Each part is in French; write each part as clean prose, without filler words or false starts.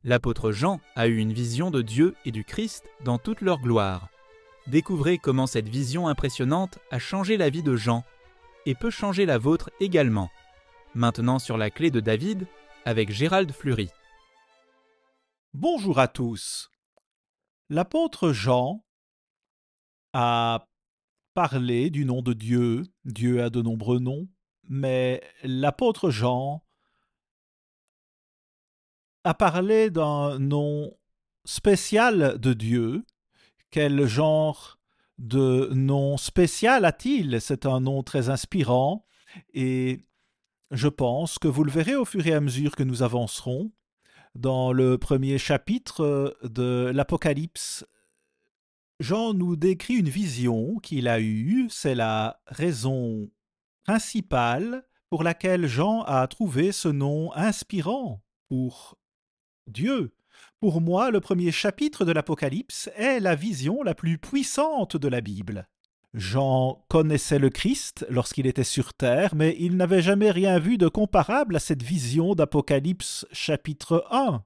L'apôtre Jean a eu une vision de Dieu et du Christ dans toute leur gloire. Découvrez comment cette vision impressionnante a changé la vie de Jean et peut changer la vôtre également. Maintenant sur la clé de David avec Gérald Fleury. Bonjour à tous. L'apôtre Jean a parlé du nom de Dieu. Dieu a de nombreux noms, mais l'apôtre Jean a parlé d'un nom spécial de Dieu. Quel genre de nom spécial a-t-il? C'est un nom très inspirant et je pense que vous le verrez au fur et à mesure que nous avancerons. Dans le premier chapitre de l'Apocalypse, Jean nous décrit une vision qu'il a eue. C'est la raison principale pour laquelle Jean a trouvé ce nom inspirant pour Dieu. Pour moi, le premier chapitre de l'Apocalypse est la vision la plus puissante de la Bible. Jean connaissait le Christ lorsqu'il était sur terre, mais il n'avait jamais rien vu de comparable à cette vision d'Apocalypse chapitre 1.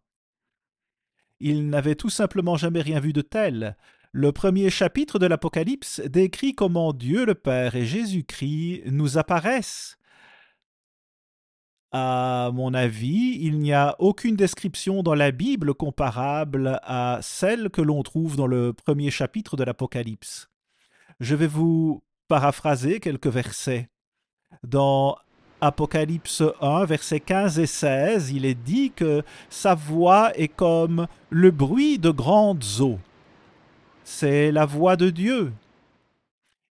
Il n'avait tout simplement jamais rien vu de tel. Le premier chapitre de l'Apocalypse décrit comment Dieu le Père et Jésus-Christ nous apparaissent. À mon avis, il n'y a aucune description dans la Bible comparable à celle que l'on trouve dans le premier chapitre de l'Apocalypse. Je vais vous paraphraser quelques versets. Dans Apocalypse 1, versets 15 et 16, il est dit que sa voix est comme le bruit de grandes eaux. C'est la voix de Dieu.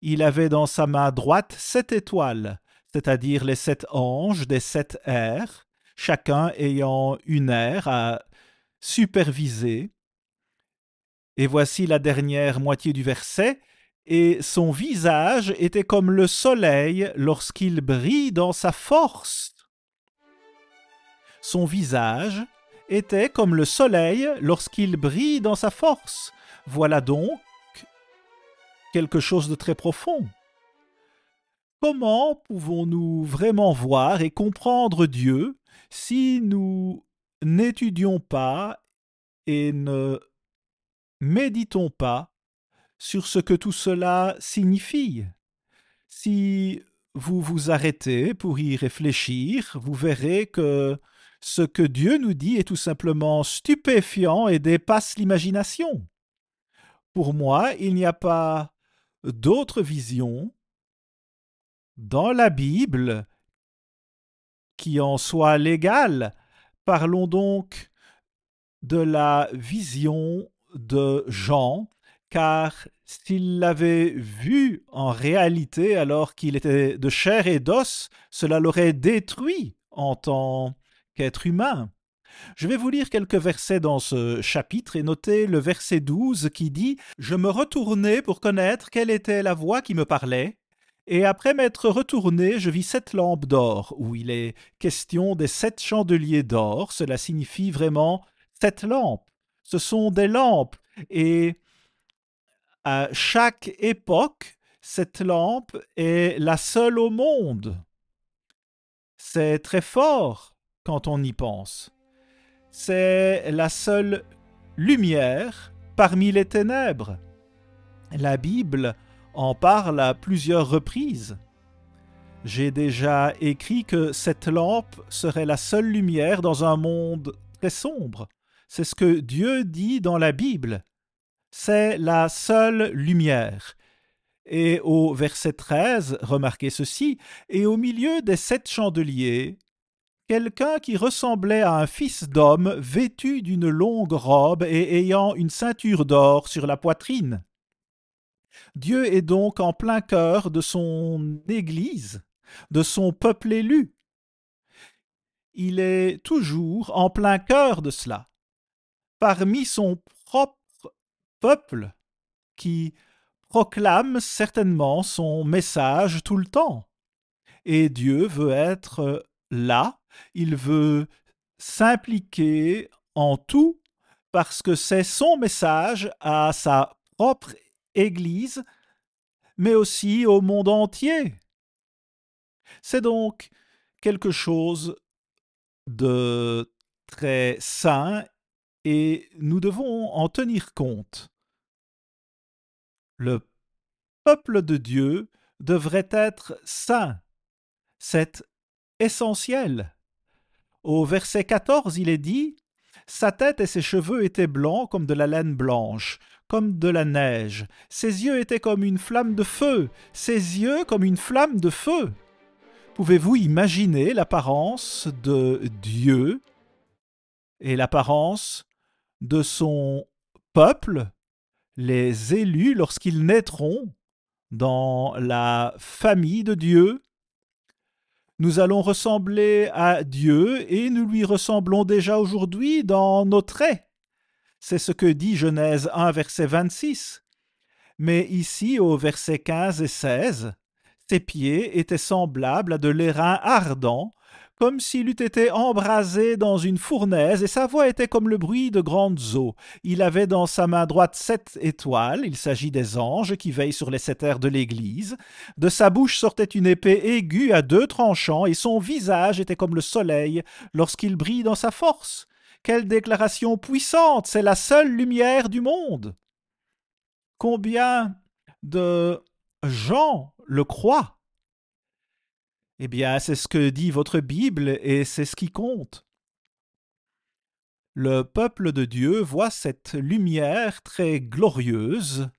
Il avait dans sa main droite 7 étoiles, c'est-à-dire les 7 anges des 7 ères, chacun ayant une ère à superviser. Et voici la dernière moitié du verset. Et son visage était comme le soleil lorsqu'il brille dans sa force. Son visage était comme le soleil lorsqu'il brille dans sa force. Voilà donc quelque chose de très profond. Comment pouvons-nous vraiment voir et comprendre Dieu si nous n'étudions pas et ne méditons pas sur ce que tout cela signifie? Si vous vous arrêtez pour y réfléchir, vous verrez que ce que Dieu nous dit est tout simplement stupéfiant et dépasse l'imagination. Pour moi, il n'y a pas d'autre vision dans la Bible qui en soit légale. Parlons donc de la vision de Jean, car s'il l'avait vue en réalité alors qu'il était de chair et d'os, cela l'aurait détruit en tant qu'être humain. Je vais vous lire quelques versets dans ce chapitre et noter le verset 12 qui dit « Je me retournai pour connaître quelle était la voix qui me parlait, et après m'être retourné, je vis 7 lampes d'or, où il est question des 7 chandeliers d'or. » Cela signifie vraiment 7 lampes. Ce sont des lampes, et à chaque époque, cette lampe est la seule au monde. C'est très fort quand on y pense. C'est la seule lumière parmi les ténèbres. La Bible en parle à plusieurs reprises. J'ai déjà écrit que cette lampe serait la seule lumière dans un monde très sombre. C'est ce que Dieu dit dans la Bible. C'est la seule lumière. Et au verset 13, remarquez ceci, « Et au milieu des 7 chandeliers, quelqu'un qui ressemblait à un fils d'homme, vêtu d'une longue robe et ayant une ceinture d'or sur la poitrine. » Dieu est donc en plein cœur de son Église, de son peuple élu. Il est toujours en plein cœur de cela, parmi son propre peuple qui proclame certainement son message tout le temps. Et Dieu veut être là, il veut s'impliquer en tout parce que c'est son message à sa propre Église, mais aussi au monde entier. C'est donc quelque chose de très saint et nous devons en tenir compte. Le peuple de Dieu devrait être saint. C'est essentiel. Au verset 14, il est dit « Sa tête et ses cheveux étaient blancs comme de la laine blanche, comme de la neige. Ses yeux étaient comme une flamme de feu, ses yeux comme une flamme de feu. » Pouvez-vous imaginer l'apparence de Dieu et l'apparence de son peuple, les élus, lorsqu'ils naîtront dans la famille de Dieu? Nous allons ressembler à Dieu et nous lui ressemblons déjà aujourd'hui dans nos traits. C'est ce que dit Genèse 1, verset 26. Mais ici, au verset 15 et 16, ses pieds étaient semblables à de l'airain ardent, comme s'il eût été embrasé dans une fournaise, et sa voix était comme le bruit de grandes eaux. Il avait dans sa main droite 7 étoiles, il s'agit des anges qui veillent sur les 7 airs de l'Église. De sa bouche sortait une épée aiguë à 2 tranchants, et son visage était comme le soleil lorsqu'il brille dans sa force. Quelle déclaration puissante! C'est la seule lumière du monde! Combien de gens le croient? Eh bien, c'est ce que dit votre Bible et c'est ce qui compte. Le peuple de Dieu voit cette lumière très glorieuse.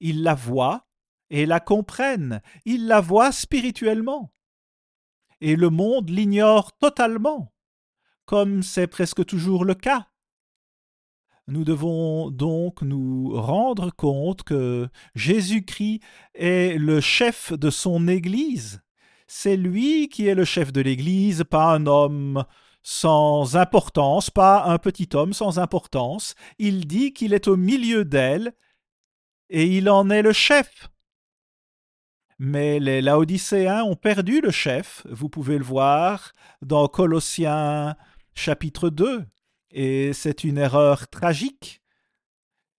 Ils la voient et la comprennent. Ils la voient spirituellement. Et le monde l'ignore totalement, comme c'est presque toujours le cas. Nous devons donc nous rendre compte que Jésus-Christ est le chef de son Église. C'est lui qui est le chef de l'Église, pas un homme sans importance, pas un petit homme sans importance. Il dit qu'il est au milieu d'elle et il en est le chef. Mais les Laodicéens ont perdu le chef, vous pouvez le voir dans Colossiens chapitre 2, et c'est une erreur tragique.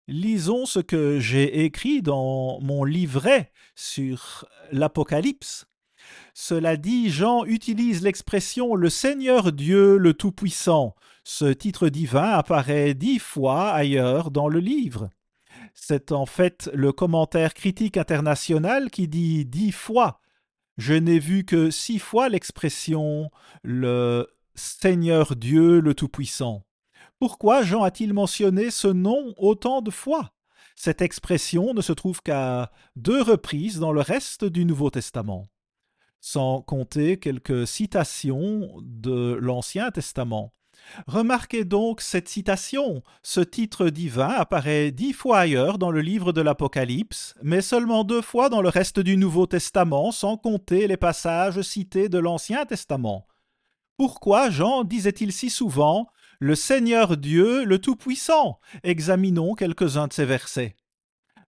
Lisons ce que j'ai écrit dans mon livret sur l'Apocalypse. Cela dit, Jean utilise l'expression « le Seigneur Dieu le Tout-Puissant ». Ce titre divin apparaît 10 fois ailleurs dans le livre. C'est en fait le commentaire critique international qui dit 10 fois. Je n'ai vu que 6 fois l'expression « le Seigneur Dieu le Tout-Puissant ». Pourquoi Jean a-t-il mentionné ce nom autant de fois? Cette expression ne se trouve qu'à 2 reprises dans le reste du Nouveau Testament, sans compter quelques citations de l'Ancien Testament. Remarquez donc cette citation. Ce titre divin apparaît 10 fois ailleurs dans le livre de l'Apocalypse, mais seulement 2 fois dans le reste du Nouveau Testament, sans compter les passages cités de l'Ancien Testament. Pourquoi Jean disait-il si souvent « le Seigneur Dieu, le Tout-Puissant » ? Examinons quelques-uns de ces versets.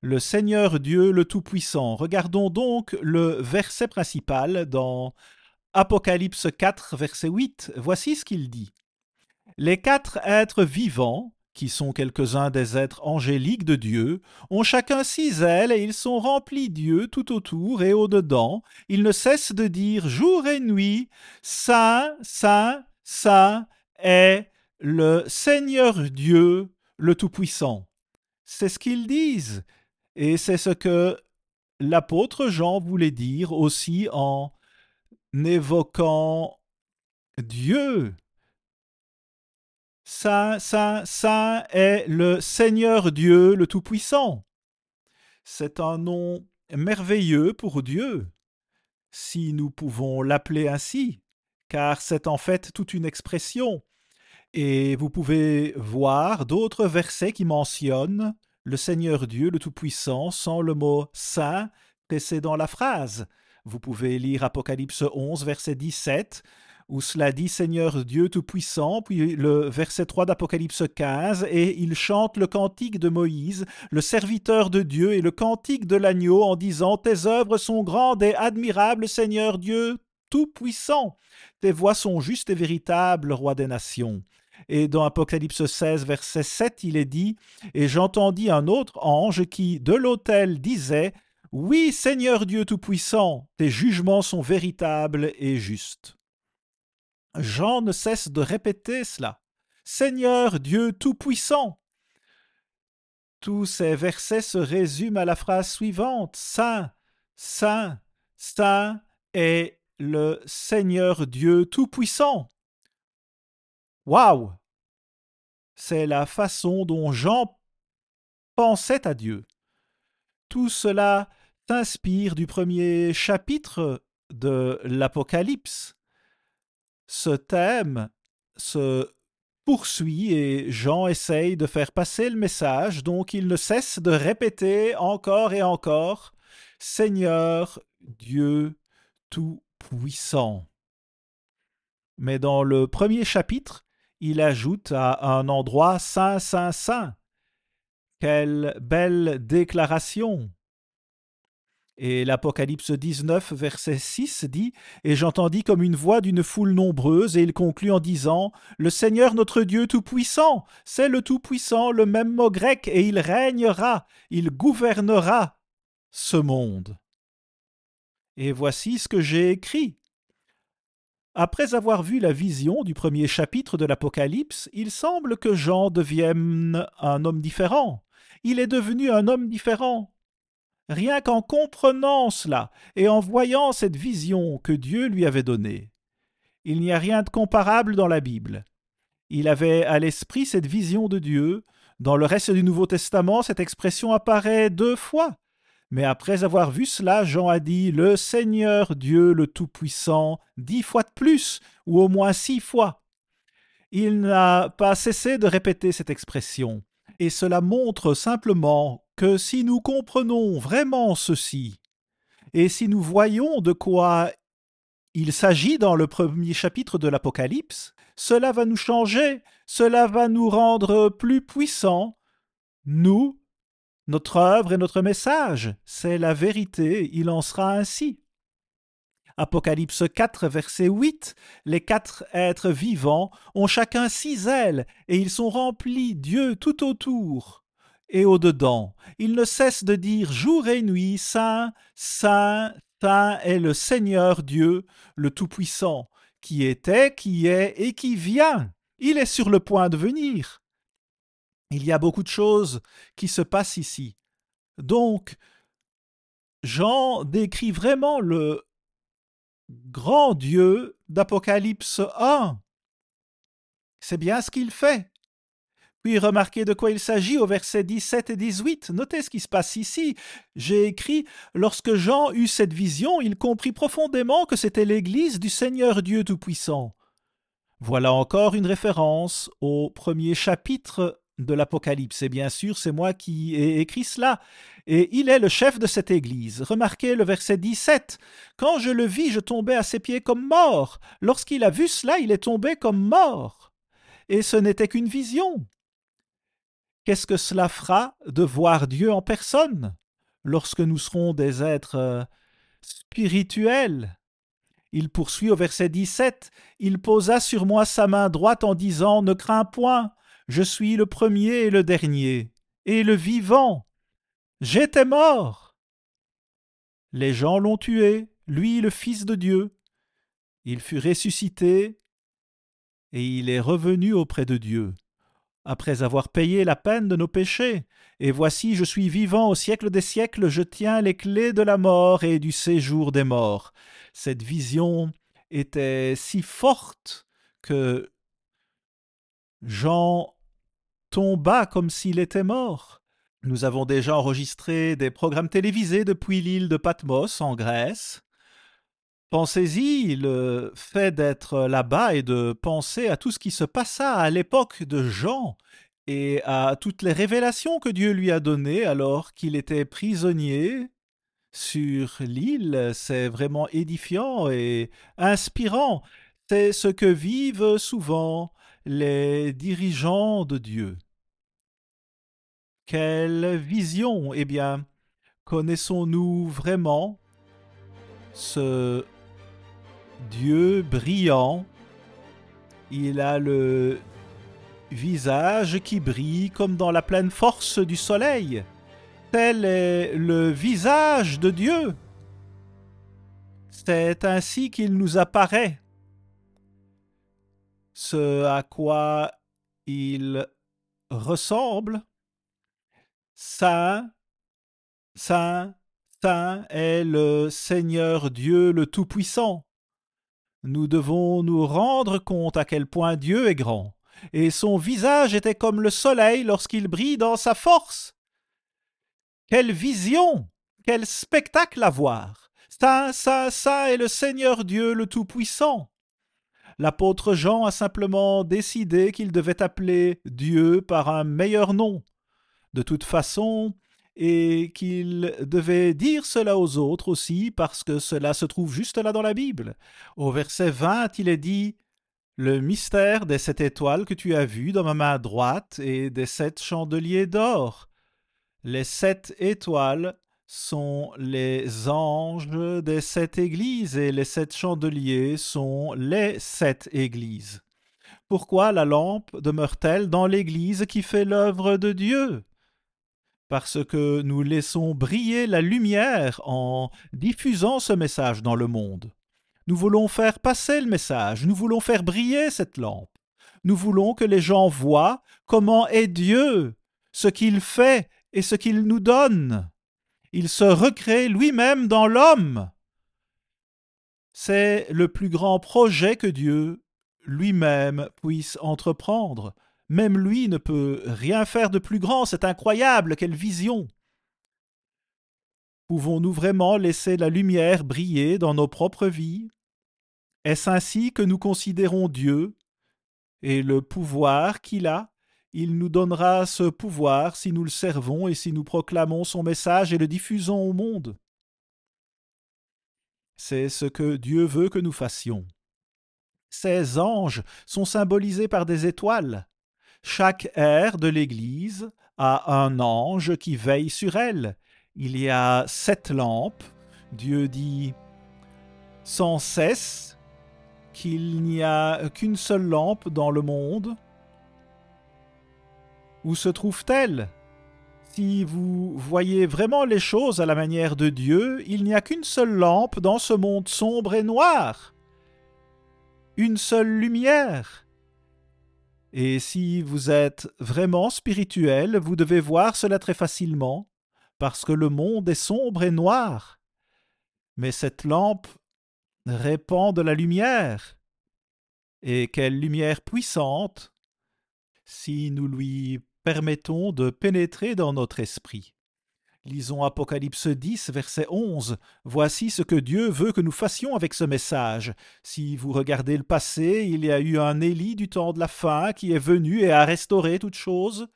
Le Seigneur Dieu, le Tout-Puissant. Regardons donc le verset principal dans Apocalypse 4, verset 8. Voici ce qu'il dit. Les 4 êtres vivants, qui sont quelques-uns des êtres angéliques de Dieu, ont chacun 6 ailes et ils sont remplis d'yeux tout autour et au-dedans. Ils ne cessent de dire jour et nuit, Saint, Saint, Saint est le Seigneur Dieu, le Tout-Puissant. C'est ce qu'ils disent. Et c'est ce que l'apôtre Jean voulait dire aussi en évoquant Dieu. Saint, Saint, Saint est le Seigneur Dieu, le Tout-Puissant. C'est un nom merveilleux pour Dieu, si nous pouvons l'appeler ainsi, car c'est en fait toute une expression. Et vous pouvez voir d'autres versets qui mentionnent le Seigneur Dieu, le Tout-Puissant, sans le mot « Saint » précédant la phrase. Vous pouvez lire Apocalypse 11, verset 17, où cela dit Seigneur Dieu Tout-Puissant, puis le verset 3 d'Apocalypse 15, et il chante le cantique de Moïse, le serviteur de Dieu, et le cantique de l'agneau en disant « Tes œuvres sont grandes et admirables, Seigneur Dieu Tout-Puissant. Tes voies sont justes et véritables, Roi des nations. » Et dans Apocalypse 16, verset 7, il est dit « Et j'entendis un autre ange qui, de l'autel, disait « Oui, Seigneur Dieu Tout-Puissant, tes jugements sont véritables et justes. » Jean ne cesse de répéter cela. Seigneur Dieu Tout-Puissant. Tous ces versets se résument à la phrase suivante. Saint, Saint, Saint est le Seigneur Dieu Tout-Puissant. Waouh! C'est la façon dont Jean pensait à Dieu. Tout cela s'inspire du premier chapitre de l'Apocalypse. Ce thème se poursuit et Jean essaye de faire passer le message, donc il ne cesse de répéter encore et encore « Seigneur Dieu Tout-Puissant ». Mais dans le premier chapitre, il ajoute à un endroit « Saint, Saint, Saint ». Quelle belle déclaration! Et l'Apocalypse 19, verset 6 dit « Et j'entendis comme une voix d'une foule nombreuse, et il conclut en disant « Le Seigneur notre Dieu Tout-Puissant, c'est le Tout-Puissant, le même mot grec, et il régnera, il gouvernera ce monde. » Et voici ce que j'ai écrit. Après avoir vu la vision du premier chapitre de l'Apocalypse, il semble que Jean devienne un homme différent. Il est devenu un homme différent. Rien qu'en comprenant cela et en voyant cette vision que Dieu lui avait donnée. Il n'y a rien de comparable dans la Bible. Il avait à l'esprit cette vision de Dieu. Dans le reste du Nouveau Testament, cette expression apparaît 2 fois. Mais après avoir vu cela, Jean a dit « Le Seigneur Dieu le Tout-Puissant » 10 fois de plus, ou au moins 6 fois. Il n'a pas cessé de répéter cette expression. Et cela montre simplement que si nous comprenons vraiment ceci, et si nous voyons de quoi il s'agit dans le premier chapitre de l'Apocalypse, cela va nous changer, cela va nous rendre plus puissants, nous, notre œuvre et notre message. C'est la vérité, il en sera ainsi. Apocalypse 4, verset 8, les 4 êtres vivants ont chacun 6 ailes, et ils sont remplis Dieu tout autour et au-dedans. Ils ne cessent de dire jour et nuit, Saint, Saint, Saint est le Seigneur Dieu, le Tout-Puissant, qui était, qui est et qui vient. Il est sur le point de venir. Il y a beaucoup de choses qui se passent ici. Donc, Jean décrit vraiment le grand Dieu d'Apocalypse 1. C'est bien ce qu'il fait. Puis remarquez de quoi il s'agit au verset 17 et 18. Notez ce qui se passe ici. J'ai écrit « Lorsque Jean eut cette vision, il comprit profondément que c'était l'Église du Seigneur Dieu Tout-Puissant. » Voilà encore une référence au premier chapitre de l'Apocalypse. Et bien sûr, c'est moi qui ai écrit cela. Et il est le chef de cette Église. Remarquez le verset 17. « Quand je le vis, je tombais à ses pieds comme mort. Lorsqu'il a vu cela, il est tombé comme mort. » Et ce n'était qu'une vision. Qu'est-ce que cela fera de voir Dieu en personne lorsque nous serons des êtres spirituels? Il poursuit au verset 17. « Il posa sur moi sa main droite en disant « Ne crains point, je suis le premier et le dernier, et le vivant. J'étais mort. » Les gens l'ont tué, lui le Fils de Dieu. Il fut ressuscité et il est revenu auprès de Dieu, après avoir payé la peine de nos péchés. Et voici, je suis vivant au siècle des siècles, je tiens les clés de la mort et du séjour des morts. » Cette vision était si forte que Jean tomba comme s'il était mort. Nous avons déjà enregistré des programmes télévisés depuis l'île de Patmos en Grèce. Pensez-y, le fait d'être là-bas et de penser à tout ce qui se passa à l'époque de Jean et à toutes les révélations que Dieu lui a données alors qu'il était prisonnier sur l'île, c'est vraiment édifiant et inspirant. C'est ce que vivent souvent les dirigeants de Dieu. Quelle vision! Eh bien, connaissons-nous vraiment ce Dieu brillant? Il a le visage qui brille comme dans la pleine force du soleil. Tel est le visage de Dieu. C'est ainsi qu'il nous apparaît. Ce à quoi il ressemble. Saint, Saint, Saint est le Seigneur Dieu le Tout-Puissant. Nous devons nous rendre compte à quel point Dieu est grand, et son visage était comme le soleil lorsqu'il brille dans sa force. Quelle vision! Quel spectacle à voir! Saint, Saint, Saint est le Seigneur Dieu le Tout-Puissant. L'apôtre Jean a simplement décidé qu'il devait appeler Dieu par un meilleur nom, de toute façon, et qu'il devait dire cela aux autres aussi parce que cela se trouve juste là dans la Bible. Au verset 20, il est dit « Le mystère des 7 étoiles que tu as vues dans ma main droite et des 7 chandeliers d'or. » Les 7 étoiles sont les anges des 7 églises et les 7 chandeliers sont les 7 églises. Pourquoi la lampe demeure-t-elle dans l'église qui fait l'œuvre de Dieu? Parce que nous laissons briller la lumière en diffusant ce message dans le monde. Nous voulons faire passer le message, nous voulons faire briller cette lampe. Nous voulons que les gens voient comment est Dieu, ce qu'il fait et ce qu'il nous donne. Il se recrée lui-même dans l'homme. C'est le plus grand projet que Dieu lui-même puisse entreprendre. Même lui ne peut rien faire de plus grand, c'est incroyable, quelle vision! Pouvons-nous vraiment laisser la lumière briller dans nos propres vies? Est-ce ainsi que nous considérons Dieu et le pouvoir qu'il a? Il nous donnera ce pouvoir si nous le servons et si nous proclamons son message et le diffusons au monde. C'est ce que Dieu veut que nous fassions. Ces anges sont symbolisés par des étoiles. Chaque aire de l'Église a un ange qui veille sur elle. Il y a 7 lampes. Dieu dit sans cesse qu'il n'y a qu'une seule lampe dans le monde. Où se trouve-t-elle? Si vous voyez vraiment les choses à la manière de Dieu, il n'y a qu'une seule lampe dans ce monde sombre et noir. Une seule lumière. Et si vous êtes vraiment spirituel, vous devez voir cela très facilement, parce que le monde est sombre et noir. Mais cette lampe répand de la lumière. Et quelle lumière puissante si nous lui permettons de pénétrer dans notre esprit. Lisons Apocalypse 10, verset 11. Voici ce que Dieu veut que nous fassions avec ce message. Si vous regardez le passé, il y a eu un Élie du temps de la fin qui est venu et a restauré toutes choses.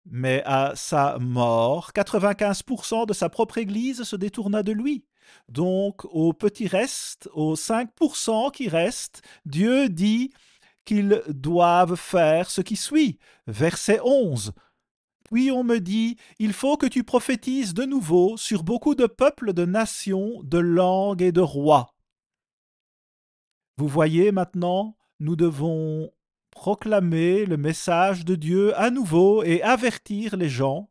Mais à sa mort, 95% de sa propre Église se détourna de lui. Donc, au petit reste, aux 5% qui restent, Dieu dit qu'ils doivent faire ce qui suit. Verset 11. Puis on me dit, il faut que tu prophétises de nouveau sur beaucoup de peuples, de nations, de langues et de rois. Vous voyez maintenant, nous devons proclamer le message de Dieu à nouveau et avertir les gens,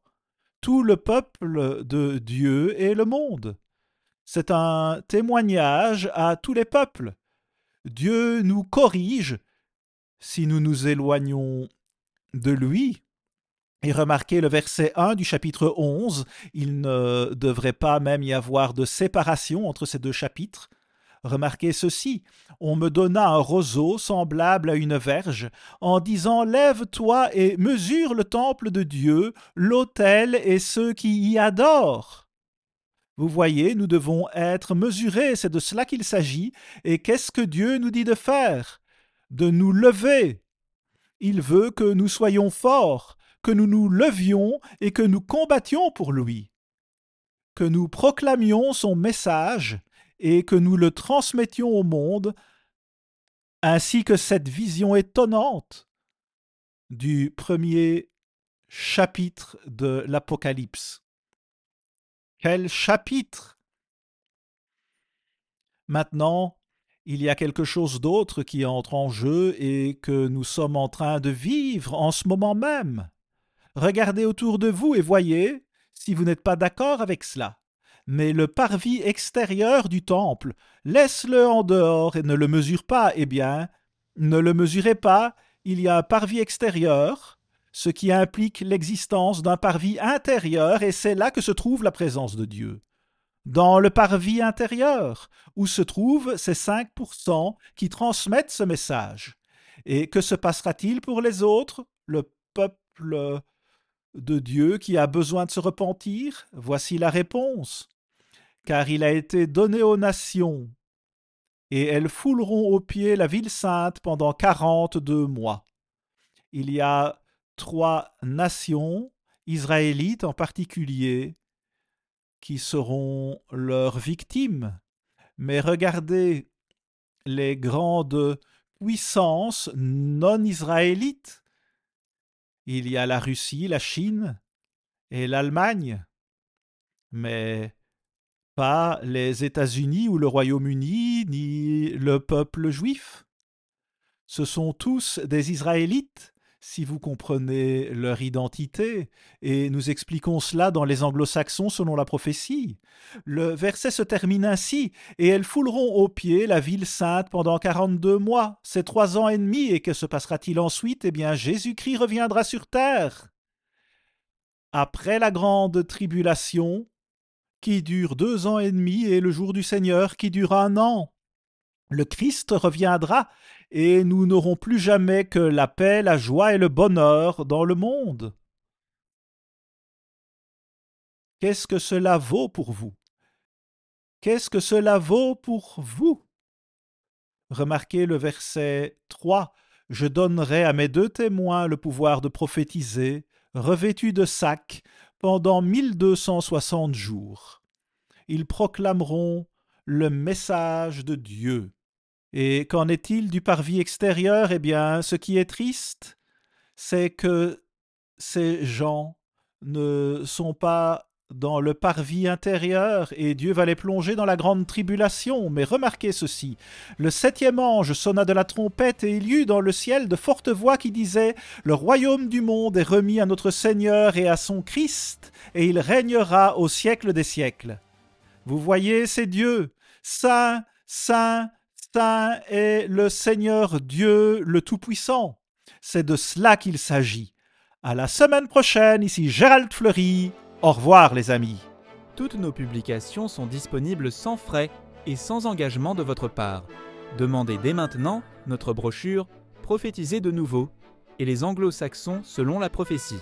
tout le peuple de Dieu et le monde. C'est un témoignage à tous les peuples. Dieu nous corrige si nous nous éloignons de lui. Et remarquez le verset 1 du chapitre 11, il ne devrait pas même y avoir de séparation entre ces deux chapitres. Remarquez ceci, on me donna un roseau semblable à une verge, en disant « Lève-toi et mesure le temple de Dieu, l'autel et ceux qui y adorent. » Vous voyez, nous devons être mesurés, c'est de cela qu'il s'agit. Et qu'est-ce que Dieu nous dit de faire? De nous lever. Il veut que nous soyons forts, que nous nous levions et que nous combattions pour lui, que nous proclamions son message et que nous le transmettions au monde, ainsi que cette vision étonnante du premier chapitre de l'Apocalypse. Quel chapitre! Maintenant, il y a quelque chose d'autre qui entre en jeu et que nous sommes en train de vivre en ce moment même. Regardez autour de vous et voyez si vous n'êtes pas d'accord avec cela. Mais le parvis extérieur du temple, laisse-le en dehors et ne le mesure pas. Eh bien, ne le mesurez pas, il y a un parvis extérieur, ce qui implique l'existence d'un parvis intérieur, et c'est là que se trouve la présence de Dieu. Dans le parvis intérieur, où se trouvent ces 5% qui transmettent ce message. Et que se passera-t-il pour les autres, le peuple de Dieu qui a besoin de se repentir? Voici la réponse. Car il a été donné aux nations, et elles fouleront aux pieds la ville sainte pendant 42 mois. Il y a 3 nations, israélites en particulier, qui seront leurs victimes. Mais regardez les grandes puissances non israélites. Il y a la Russie, la Chine et l'Allemagne, mais pas les États-Unis ou le Royaume-Uni, ni le peuple juif. Ce sont tous des Israélites, si vous comprenez leur identité, et nous expliquons cela dans les Anglo-Saxons selon la prophétie. Le verset se termine ainsi, « Et elles fouleront aux pieds la ville sainte pendant 42 mois. C'est 3 ans et demi, et que se passera-t-il ensuite? Eh bien, Jésus-Christ reviendra sur terre. Après la grande tribulation, qui dure 2 ans et demi, et le jour du Seigneur qui dure 1 an. Le Christ reviendra, et nous n'aurons plus jamais que la paix, la joie et le bonheur dans le monde. » Qu'est-ce que cela vaut pour vous? Qu'est-ce que cela vaut pour vous? Remarquez le verset 3. « Je donnerai à mes 2 témoins le pouvoir de prophétiser, revêtus de sacs, pendant 1260 jours. Ils proclameront le message de Dieu. » Et qu'en est-il du parvis extérieur? Eh bien, ce qui est triste, c'est que ces gens ne sont pas dans le parvis intérieur, et Dieu va les plonger dans la grande tribulation. Mais remarquez ceci, le 7e ange sonna de la trompette, et il y eut dans le ciel de fortes voix qui disaient « Le royaume du monde est remis à notre Seigneur et à son Christ, et il régnera au siècle des siècles. » Vous voyez, c'est Dieu. Saint, saint, saint est le Seigneur Dieu le Tout-Puissant. C'est de cela qu'il s'agit. À la semaine prochaine, ici Gérald Fleury. Au revoir les amis. Toutes nos publications sont disponibles sans frais et sans engagement de votre part. Demandez dès maintenant notre brochure « Prophétiser de nouveau » et les anglo-saxons selon la prophétie.